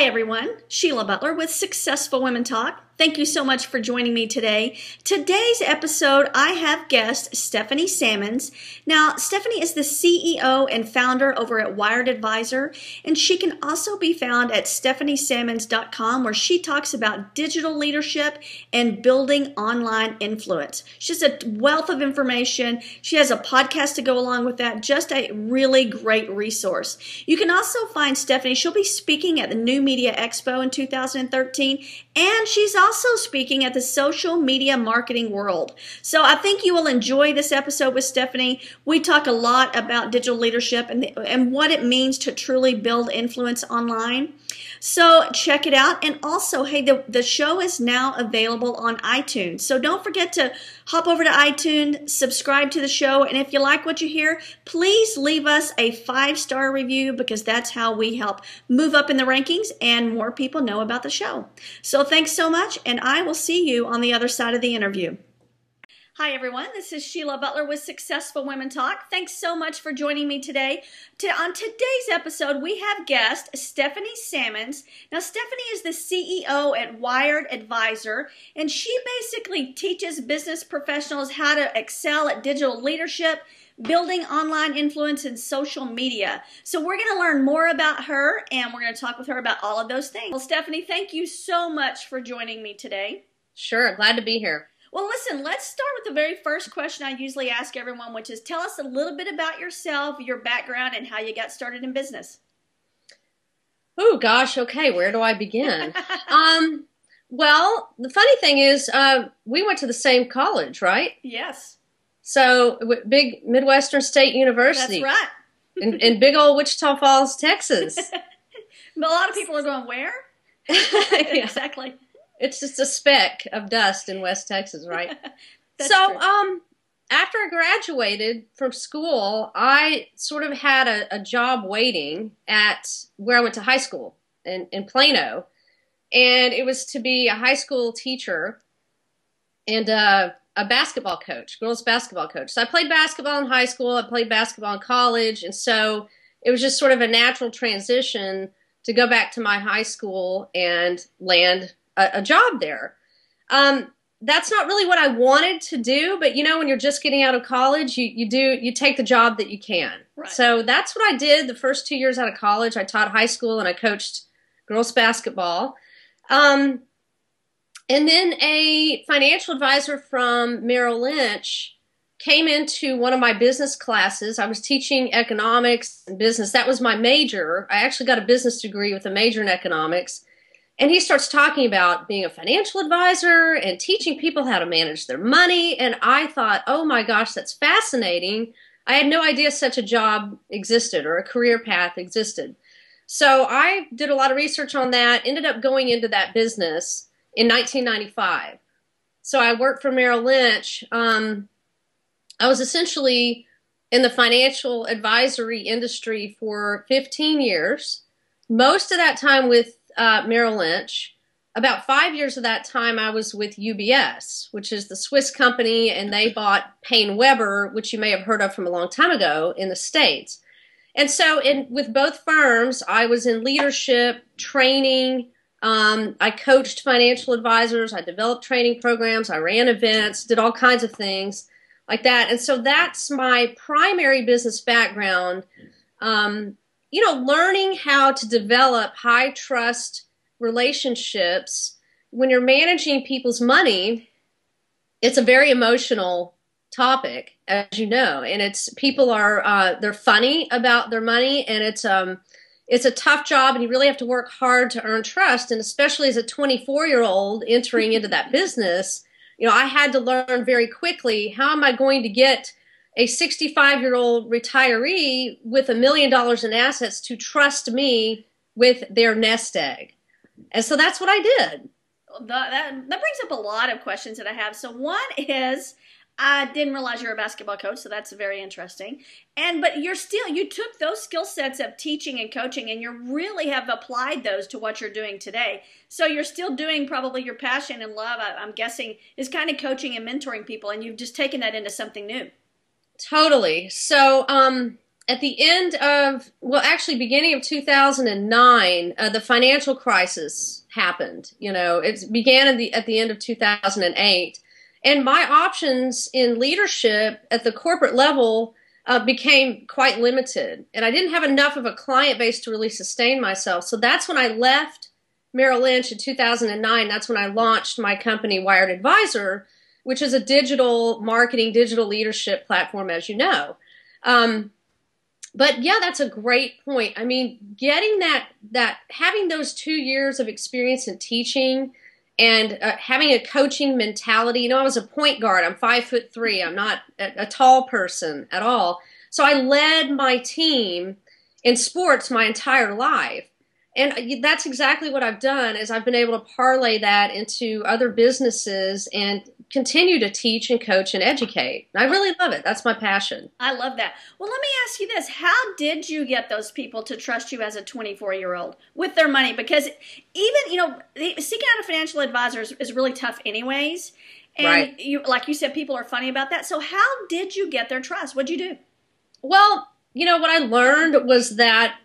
everyone, Sheila Butler with Successful Women Talk. Thank you so much for joining me today. Today's episode, I have guest Stepahine Sammons. Now, Stepahine is the CEO and founder over at Wired Advisor, and she can also be found at stepahinesammons.com, where she talks about digital leadership and building online influence. She's a wealth of information. She has a podcast to go along with that. Just a really great resource. You can also find Stepahine. She'll be speaking at the New Media Expo in 2013, and she's also speaking at the Social Media Marketing World. So I think you will enjoy this episode with Stepahine. We talk a lot about digital leadership and what it means to truly build influence online. So check it out. And also, hey, the show is now available on iTunes. So don't forget to hop over to iTunes, subscribe to the show. And if you like what you hear, please leave us a 5-star review, because that's how we help move up in the rankings and more people know about the show. So thanks so much, and I will see you on the other side of the interview. Hi everyone, this is Sheila Butler with Successful Women Talk. Thanks so much for joining me today. On today's episode, we have guest Stepahine Sammons. Now, Stepahine is the CEO at Wired Advisor, and she basically teaches business professionals how to excel at digital leadership, building online influence, and social media. So we're going to learn more about her, and we're going to talk with her about all of those things. Well, Stepahine, thank you so much for joining me today. Sure, glad to be here. Well, listen, let's start with the very first question I usually ask everyone, which is tell us a little bit about yourself, your background, and how you got started in business. Oh, gosh, okay, where do I begin? Well, the funny thing is, we went to the same college, right? Yes. So, big Midwestern State University. That's right. in big old Wichita Falls, Texas. But a lot of people are going, where? Yeah. Exactly. It's just a speck of dust in West Texas, right? So, after I graduated from school, I sort of had a job waiting at where I went to high school in Plano. And it was to be a high school teacher and a basketball coach, girls basketball coach. So I played basketball in high school, I played basketball in college, and so it was just sort of a natural transition to go back to my high school and land a job there. That's not really what I wanted to do, but you know, when you're just getting out of college, you take the job that you can. Right. So that's what I did the first 2 years out of college. I taught high school and I coached girls basketball. And then a financial advisor from Merrill Lynch came into one of my business classes. I was teaching economics and business. That was my major. I actually got a business degree with a major in economics. And he starts talking about being a financial advisor and teaching people how to manage their money. And I thought, oh my gosh, that's fascinating. I had no idea such a job existed or a career path existed. So I did a lot of research on that, ended up going into that business in 1995. So I worked for Merrill Lynch. I was essentially in the financial advisory industry for 15 years, most of that time with Merrill Lynch. About 5 years of that time, I was with UBS, which is the Swiss company, and they bought Payne Weber, which you may have heard of from a long time ago in the States. And so with both firms, I was in leadership, training. I coached financial advisors. I developed training programs. I ran events, did all kinds of things like that. And so that's my primary business background. You know, learning how to develop high trust relationships when you're managing people's money, it's a very emotional topic, as you know, and people are they're funny about their money, and it's a tough job, and you really have to work hard to earn trust. And especially as a 24-year-old entering into that business, you know, I had to learn very quickly, how am I going to get a 65-year-old retiree with $1 million in assets to trust me with their nest egg? And so that's what I did. That brings up a lot of questions that I have. So one is, I didn't realize you're a basketball coach, so that's very interesting. But you took those skill sets of teaching and coaching, and you really have applied those to what you're doing today. So you're still doing probably your passion and love, I'm guessing, is kind of coaching and mentoring people, and you've just taken that into something new. Totally. So at the end of, well, actually beginning of 2009, the financial crisis happened. You know, it began at the end of 2008. And my options in leadership at the corporate level became quite limited. And I didn't have enough of a client base to really sustain myself. So that's when I left Merrill Lynch in 2009. That's when I launched my company, Wired Advisor, which is a digital marketing, digital leadership platform, as you know. But yeah, that's a great point. I mean, getting having those 2 years of experience in teaching and having a coaching mentality. You know, I was a point guard. I'm 5'3". I'm not a tall person at all. So I led my team in sports my entire life. And that's exactly what I've done, is I've been able to parlay that into other businesses and continue to teach and coach and educate. I really love it. That's my passion. I love that. Well, let me ask you this. How did you get those people to trust you as a 24-year-old with their money? Because even, you know, seeking out a financial advisor is really tough anyways. And right. You, like you said, people are funny about that. So how did you get their trust? What'd you do? Well, you know, what I learned was that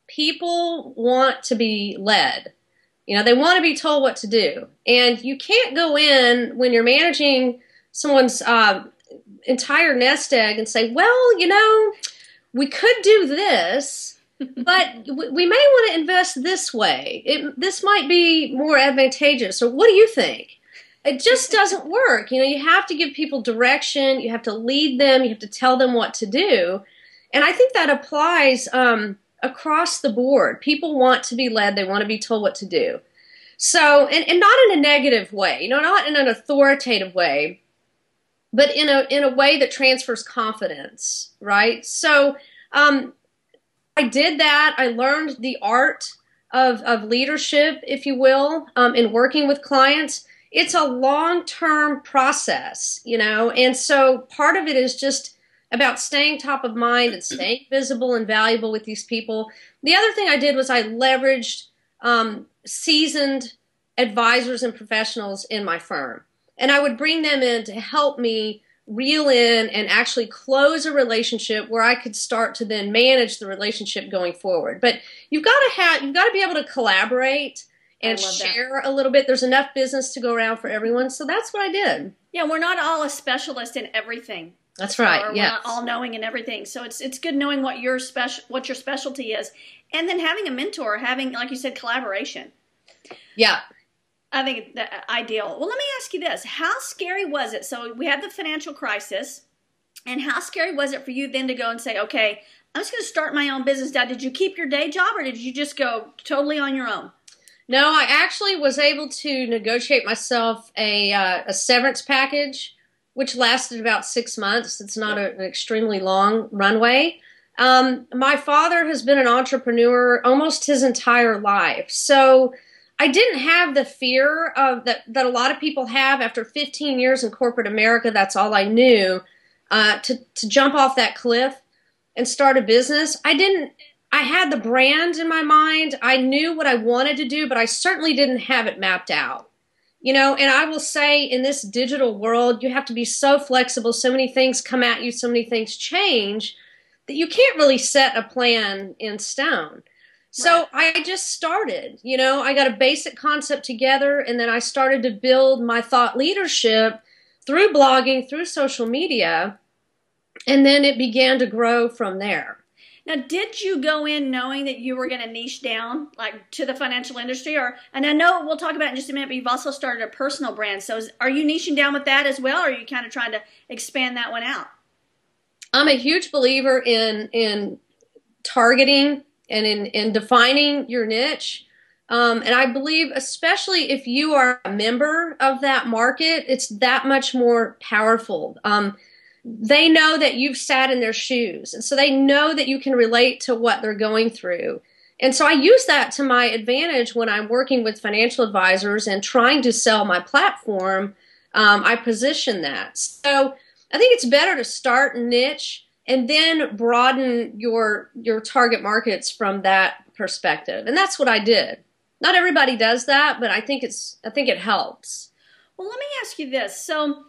people want to be led. You know, they want to be told what to do. And you can't go in when you're managing someone's entire nest egg and say, well, you know, we could do this, but we may want to invest this way. This might be more advantageous. Or what do you think? It just doesn't work. You know, you have to give people direction. You have to lead them. You have to tell them what to do. And I think that applies across the board. People want to be led. They want to be told what to do. So, and not in a negative way, you know, not in an authoritative way, but in a way that transfers confidence, right? So, I did that. I learned the art of leadership, if you will, in working with clients. It's a long-term process, you know, and so part of it is just about staying top of mind and staying visible and valuable with these people. The other thing I did was I leveraged seasoned advisors and professionals in my firm. And I would bring them in to help me reel in and actually close a relationship where I could start to then manage the relationship going forward. But you've got to be able to collaborate and share a little bit. There's enough business to go around for everyone. So that's what I did. Yeah, we're not all a specialist in everything. That's right. We're not all knowing in everything. So it's good knowing what your specialty is, and then having a mentor, having, like you said, collaboration. Yeah, I think that's ideal. Well, let me ask you this: how scary was it? So we had the financial crisis, and how scary was it for you then to go and say, "Okay, I'm just going to start my own business now"? Did you keep your day job, or did you just go totally on your own? No, I actually was able to negotiate myself a severance package, which lasted about 6 months. It's not an extremely long runway. My father has been an entrepreneur almost his entire life. So I didn't have the fear of that a lot of people have after 15 years in corporate America. That's all I knew, to jump off that cliff and start a business. I had the brand in my mind. I knew what I wanted to do, but I certainly didn't have it mapped out. You know, and I will say in this digital world, you have to be so flexible. So many things come at you, so many things change that you can't really set a plan in stone. So I just started, you know, I got a basic concept together, and then I started to build my thought leadership through blogging, through social media, and then it began to grow from there. Now, did you go in knowing that you were going to niche down, like, to the financial industry? And I know we'll talk about it in just a minute, but you've also started a personal brand. So are you niching down with that as well, or are you kind of trying to expand that one out? I'm a huge believer in targeting and in defining your niche. And I believe, especially if you are a member of that market, it's that much more powerful. They know that you've sat in their shoes, and so they know that you can relate to what they're going through. And so I use that to my advantage when I'm working with financial advisors and trying to sell my platform. I position that. So I think it's better to start niche and then broaden your target markets from that perspective. And that's what I did. Not everybody does that, but I think it helps. Well, let me ask you this. So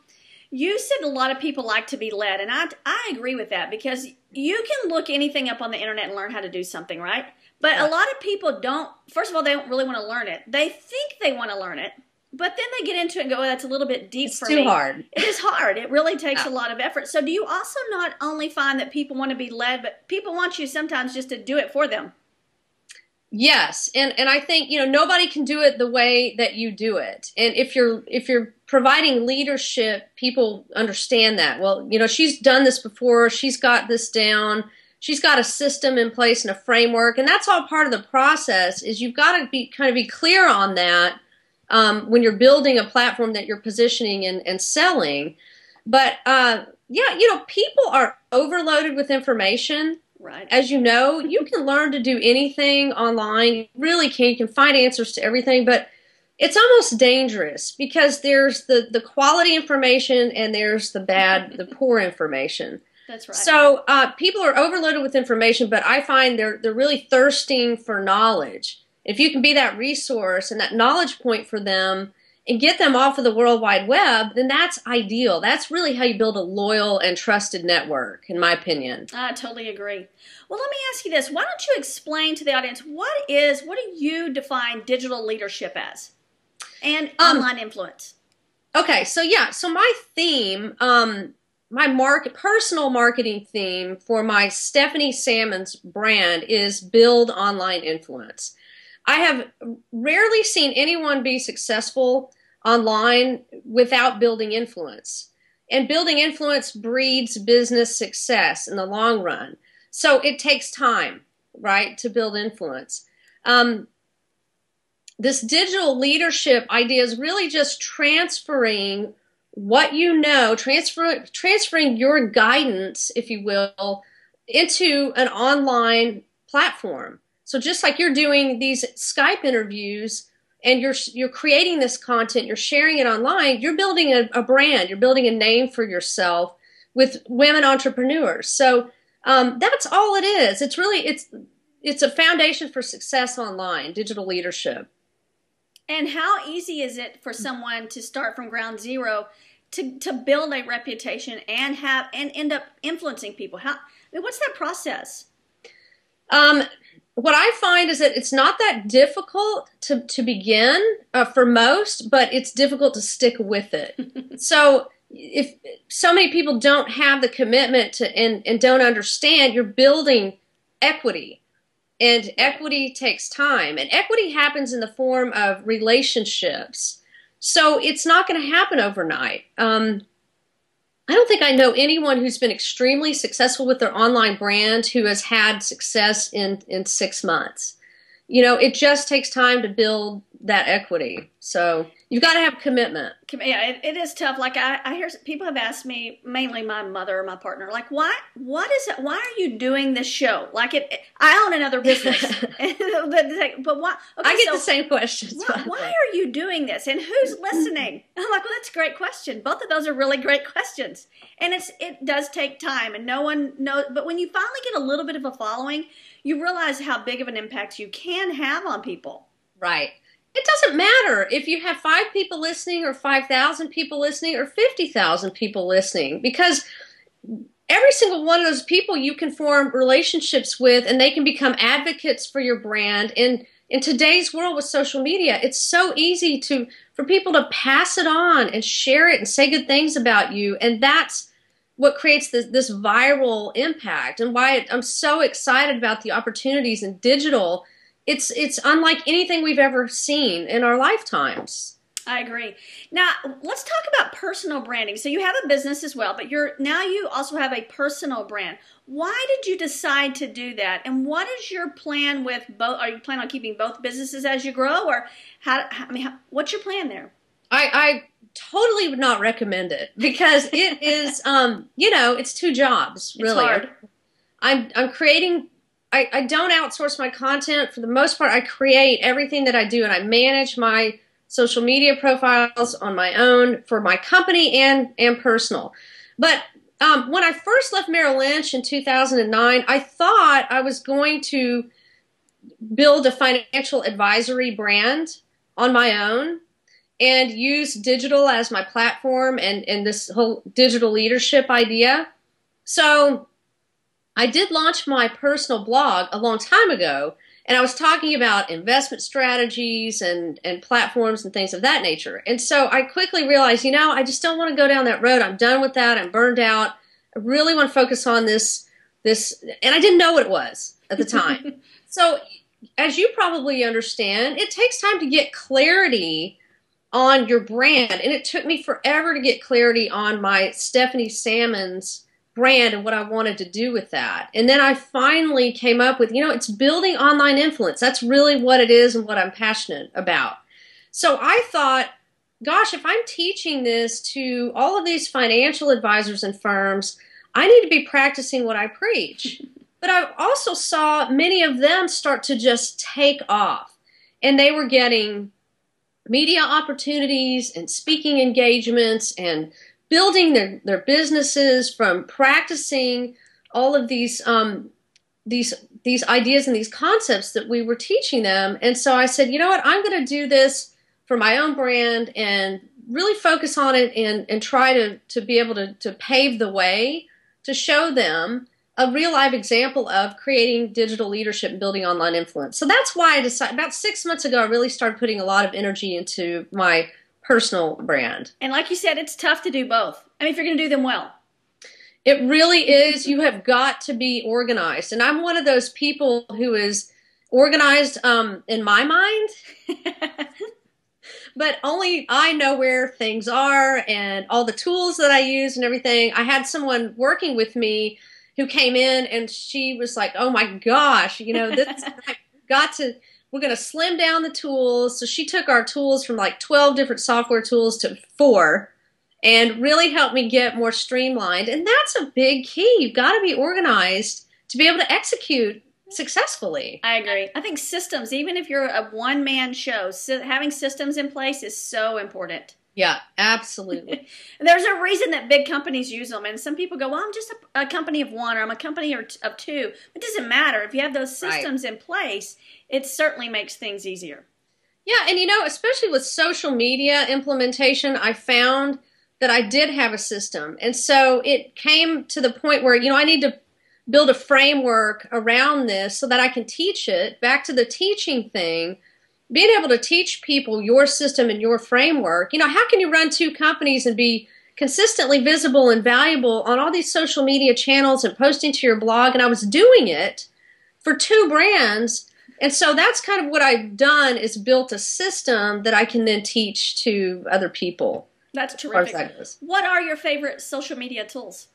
You said a lot of people like to be led, and I agree with that, because you can look anything up on the internet and learn how to do something, right? But a lot of people don't, first of all, they don't really want to learn it. They think they want to learn it, but then they get into it and go, oh, that's a little bit deep for me. It's too hard. It is hard. It really takes a lot of effort. So do you also not only find that people want to be led, but people want you sometimes just to do it for them? Yes, and I think, you know, nobody can do it the way that you do it. And if you're providing leadership, people understand that. Well, you know, she's done this before. She's got this down. She's got a system in place and a framework, and that's all part of the process. Is you've got to be clear on that when you're building a platform that you're positioning and selling. But yeah, you know, people are overloaded with information. Right. As you know, you can learn to do anything online. You really can. You can find answers to everything, but it's almost dangerous because there's the quality information and there's the poor information. That's right. So people are overloaded with information, but I find they're really thirsting for knowledge. If you can be that resource and that knowledge point for them and get them off of the World Wide Web, then that's ideal. That's really how you build a loyal and trusted network, in my opinion. I totally agree. Well, let me ask you this. Why don't you explain to the audience, what do you define digital leadership as and online influence? Okay, so yeah, so my theme, my personal marketing theme for my Stepahine Sammons brand is build online influence. I have rarely seen anyone be successful online without building influence. And building influence breeds business success in the long run. So it takes time, right, to build influence. This digital leadership idea is really just transferring what you know, transferring your guidance, if you will, into an online platform. So just like you're doing these Skype interviews and you're creating this content, you're sharing it online, you're building a brand, you're building a name for yourself with women entrepreneurs. So that's all it is. It's really, it's a foundation for success online, digital leadership. And how easy is it for someone to start from ground zero to build a reputation and end up influencing people? What's that process? What I find is that it's not that difficult to begin for most, but it's difficult to stick with it. So if so many people don't have the commitment to and don't understand, you're building equity. And equity takes time. And equity happens in the form of relationships. So it's not going to happen overnight. I don't think I know anyone who's been extremely successful with their online brand who has had success in 6 months. You know, it just takes time to build that equity. So you've got to have commitment. Yeah, it is tough. Like I hear people have asked me, mainly my mother or my partner, like, what is it? Why are you doing this show? Like I own another business, but why? Okay, I get the same questions. Why are you doing this? And who's listening? I'm like, well, that's a great question. Both of those are really great questions. And it does take time, and no one knows. But when you finally get a little bit of a following, you realize how big of an impact you can have on people. Right. It doesn't matter if you have 5 people listening or 5,000 people listening or 50,000 people listening, because every single one of those people you can form relationships with, and they can become advocates for your brand. And in today's world with social media, it's so easy for people to pass it on and share it and say good things about you. And that's what creates this viral impact, and why I'm so excited about the opportunities in digital. It's unlike anything we've ever seen in our lifetimes. I agree. Now, let's talk about personal branding. So you have a business as well, but now you also have a personal brand. Why did you decide to do that? And what is your plan with both? Are you planning on keeping both businesses as you grow, or what's your plan there? I totally would not recommend it, because it is, it's 2 jobs, really. It's hard. I'm creating. I don't outsource my content. For the most part, I create everything that I do, and I manage my social media profiles on my own for my company and personal. But when I first left Merrill Lynch in 2009, I thought I was going to build a financial advisory brand on my own. and use digital as my platform and this whole digital leadership idea. So I did launch my personal blog a long time ago, and I was talking about investment strategies and platforms and things of that nature. And so I quickly realized, I just don't want to go down that road. I'm done with that. I'm burned out. I really want to focus on this, and I didn't know what it was at the time. So as you probably understand, it takes time to get clarity on your brand. And it took me forever to get clarity on my Stepahine Sammons brand and what I wanted to do with that. And then I finally came up with, it's building online influence. That's really what it is and what I'm passionate about. So I thought, gosh, if I'm teaching this to all of these financial advisors and firms, I need to be practicing what I preach. But I also saw many of them start to just take off. And they were getting media opportunities and speaking engagements and building their businesses from practicing all of these ideas and these concepts that we were teaching them. And so I said, you know what, I'm going to do this for my own brand and really focus on it and try to be able to pave the way to show them a real live example of creating digital leadership and building online influence. So that's why I decided about 6 months ago, I really started putting a lot of energy into my personal brand. And like you said, it's tough to do both. I mean, if you're going to do them well. It really is. You have got to be organized. And I'm one of those people who is organized in my mind. But only I know where things are and all the tools that I use and everything. I had someone working with me who came in and she was like, oh my gosh, we're going to slim down the tools. So she took our tools from like 12 different software tools to 4 and really helped me get more streamlined. And that's a big key. You've got to be organized to be able to execute successfly. I agree. I think systems, even if you're a one-man show, having systems in place is so important. Yeah, absolutely. There's a reason that big companies use them. And some people go, well, I'm just a company of one or I'm a company of 2. It doesn't matter. If you have those systems in place, it certainly makes things easier. Yeah, and especially with social media implementation, I found that I did have a system. And so it came to the point where, I need to build a framework around this so that I can teach it. Back to the teaching thing. Being able to teach people your system and your framework, how can you run 2 companies and be consistently visible and valuable on all these social media channels and posting to your blog? And I was doing it for 2 brands. And so that's kind of what I've done is built a system that I can then teach to other people. That's terrific. What are your favorite social media tools?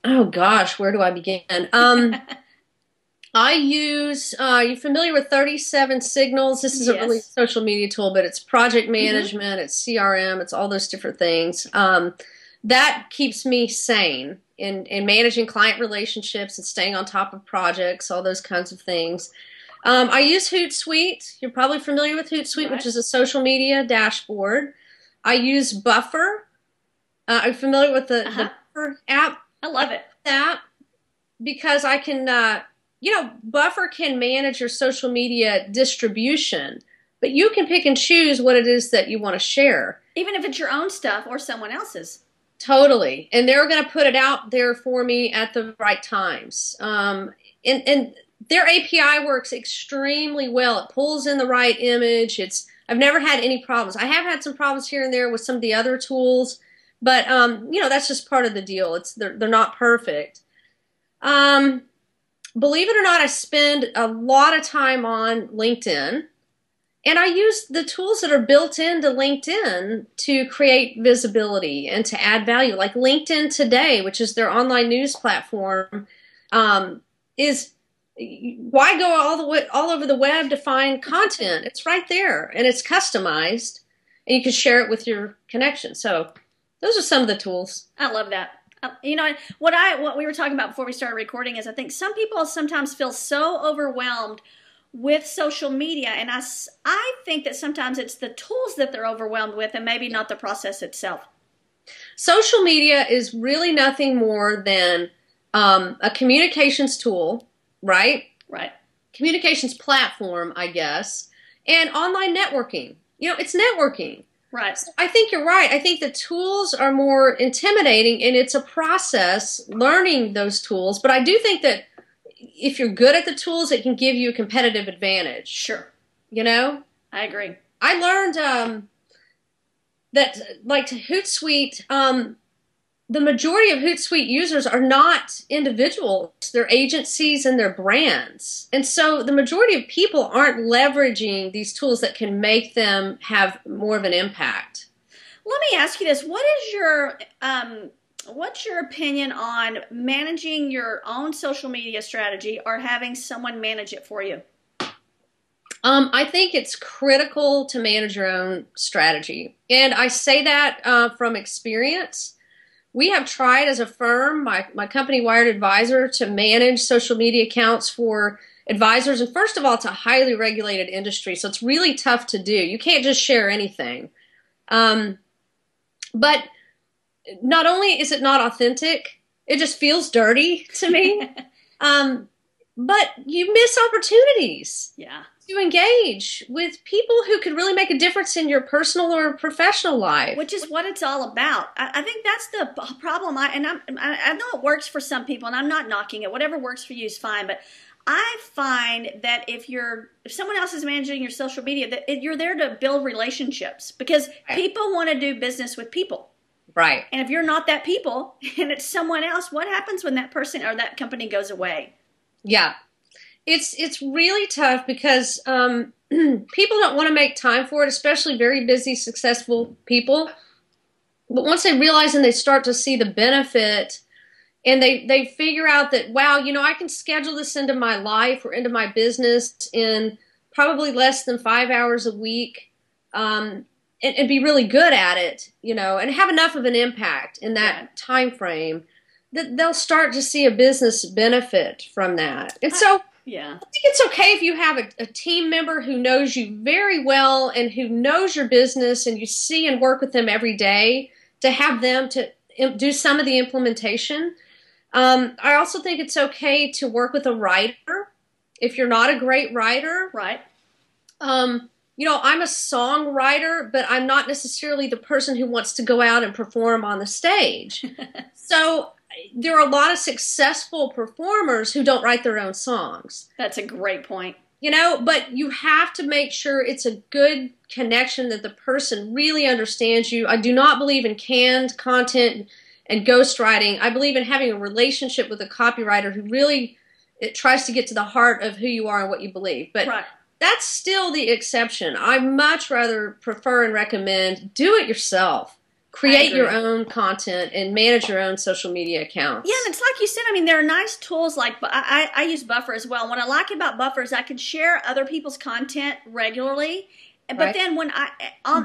Oh gosh, where do I begin? I use, you familiar with 37 Signals? This is a really social media tool, but it's project management, it's CRM, it's all those different things. That keeps me sane in managing client relationships and staying on top of projects, all those kinds of things. I use Hootsuite. You're probably familiar with Hootsuite, which is a social media dashboard. I use Buffer. Are you familiar with the Buffer app? I love it. That because I can... Buffer can manage your social media distribution, but you can pick and choose what it is that you want to share. Even if it's your own stuff or someone else's. Totally. And they're going to put it out there for me at the right times. And their API works extremely well. It pulls in the right image. I've never had any problems. I have had some problems here and there with some of the other tools, but that's just part of the deal. They're not perfect. Believe it or not, I spend a lot of time on LinkedIn, and I use the tools that are built into LinkedIn to create visibility and to add value. Like LinkedIn Today, which is their online news platform, is why go all over the web to find content? It's right there, and it's customized, and you can share it with your connection. So those are some of the tools. I love that. What we were talking about before we started recording is I think some people sometimes feel so overwhelmed with social media, and I think that sometimes it's the tools that they're overwhelmed with and maybe not the process itself. Social media is really nothing more than a communications tool, right? Right. Communications platform, I guess, and online networking. it's networking. Right. So I think you're right. I think the tools are more intimidating, and it's a process learning those tools. But I do think that if you're good at the tools, it can give you a competitive advantage. Sure. I agree. I learned that, like, Hootsuite, the majority of Hootsuite users are not individuals. They're agencies and they're brands. And so the majority of people aren't leveraging these tools that can make them have more of an impact. Let me ask you this. What's your opinion on managing your own social media strategy or having someone manage it for you? I think it's critical to manage your own strategy. And I say that from experience. We have tried as a firm, my company Wired Advisor, to manage social media accounts for advisors. And first of all, it's a highly regulated industry, so it's really tough to do. You can't just share anything. But not only is it not authentic, it just feels dirty to me. But you miss opportunities. Yeah. To engage with people who could really make a difference in your personal or professional life. Which is what it's all about. I think that's the problem. I know it works for some people, and I'm not knocking it. Whatever works for you is fine. But I find that if someone else is managing your social media, that you're there to build relationships, because people want to do business with people. Right. And if you're not that people and it's someone else, what happens when that person or that company goes away? Yeah. It's really tough because people don't want to make time for it, especially very busy, successful people. But once they realize and they start to see the benefit, and they figure out that, wow, I can schedule this into my life or into my business in probably less than 5 hours a week, and be really good at it, and have enough of an impact in that time frame, that they'll start to see a business benefit from that. And so I think it's okay if you have a team member who knows you very well and who knows your business, and you see and work with them every day, to have them to do some of the implementation. I also think it's okay to work with a writer if you're not a great writer. Right. I'm a songwriter, but I'm not necessarily the person who wants to go out and perform on the stage. So there are a lot of successful performers who don't write their own songs. That's a great point. But you have to make sure it's a good connection, that the person really understands you. I do not believe in canned content and ghostwriting. I believe in having a relationship with a copywriter who really tries to get to the heart of who you are and what you believe. But that's still the exception. I much rather prefer and recommend do it yourself. Create your own content and manage your own social media accounts. Yeah, and it's like you said, there are nice tools like, I use Buffer as well. What I like about Buffer is I can share other people's content regularly, but then when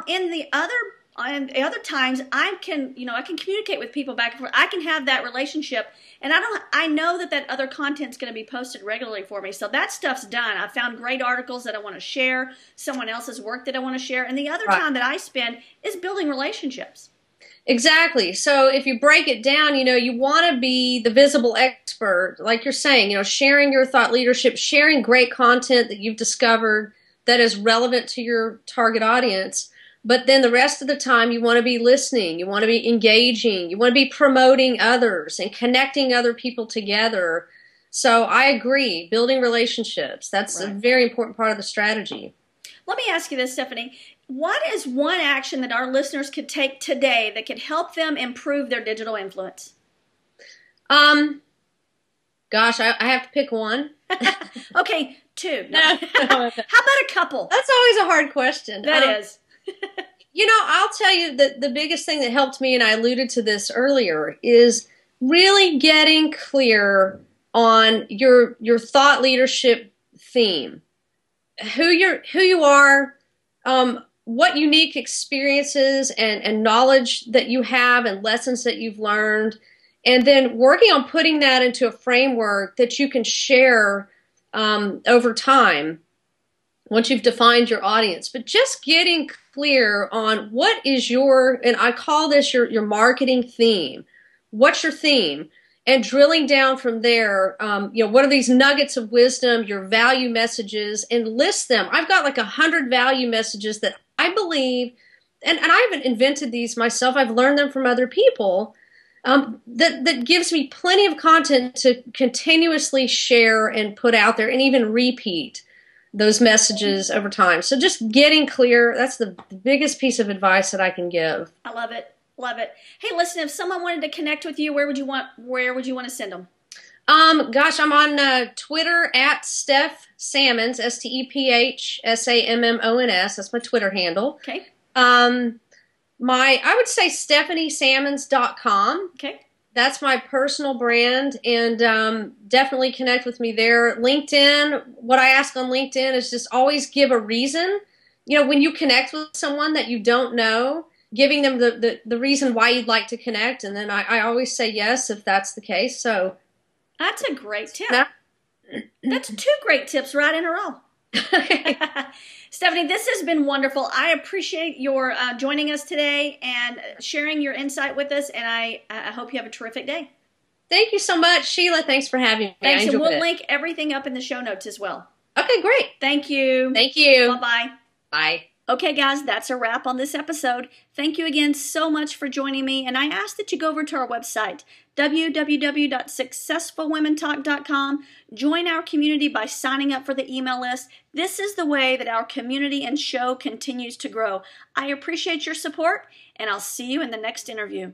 in the other times, I can communicate with people back and forth. I can have that relationship, and I know that other content's going to be posted regularly for me. So that stuff's done. I found great articles that I want to share, someone else's work that I want to share, and the other time that I spend is building relationships. Exactly. So if you break it down, you want to be the visible expert, like you're saying, sharing your thought leadership, sharing great content that you've discovered that is relevant to your target audience. But then the rest of the time, you want to be listening, you want to be engaging, you want to be promoting others and connecting other people together. So I agree, building relationships, that's a very important part of the strategy. Let me ask you this, Stephanie. What is one action that our listeners could take today that could help them improve their digital influence? Gosh, I have to pick one. Okay, two. No. How about a couple? That's always a hard question. That is. I'll tell you that the biggest thing that helped me, and I alluded to this earlier, is really getting clear on your thought leadership theme. Who you are, what unique experiences and knowledge that you have and lessons that you've learned, and then working on putting that into a framework that you can share over time once you've defined your audience. But just getting clear on what is and I call this your marketing theme. What's your theme? And drilling down from there, what are these nuggets of wisdom, your value messages, and list them. I've got like 100 value messages that I I believe, and I haven't invented these myself, I've learned them from other people, that gives me plenty of content to continuously share and put out there and even repeat those messages over time. So just getting clear, that's the biggest piece of advice that I can give. I love it. Love it. Hey, listen, if someone wanted to connect with you, where would you want to send them? Gosh, I'm on Twitter at Steph Sammons, StepHSammons. That's my Twitter handle. Okay. I would say StephanieSammons.com. Okay. That's my personal brand, and definitely connect with me there. LinkedIn, what I ask on LinkedIn is just always give a reason. You know, when you connect with someone that you don't know, giving them the reason why you'd like to connect, and then I always say yes if that's the case. So that's a great tip. That's 2 great tips right in a row. Stephanie, this has been wonderful. I appreciate your joining us today and sharing your insight with us, and I hope you have a terrific day. Thank you so much, Sheila. Thanks for having me. Thanks, and we'll link everything up in the show notes as well. Okay, great. Thank you. Thank you. Bye-bye. Bye. Okay, guys, that's a wrap on this episode. Thank you again so much for joining me, and I ask that you go over to our website, www.successfulwomentalk.com. Join our community by signing up for the email list. This is the way that our community and show continues to grow. I appreciate your support, and I'll see you in the next interview.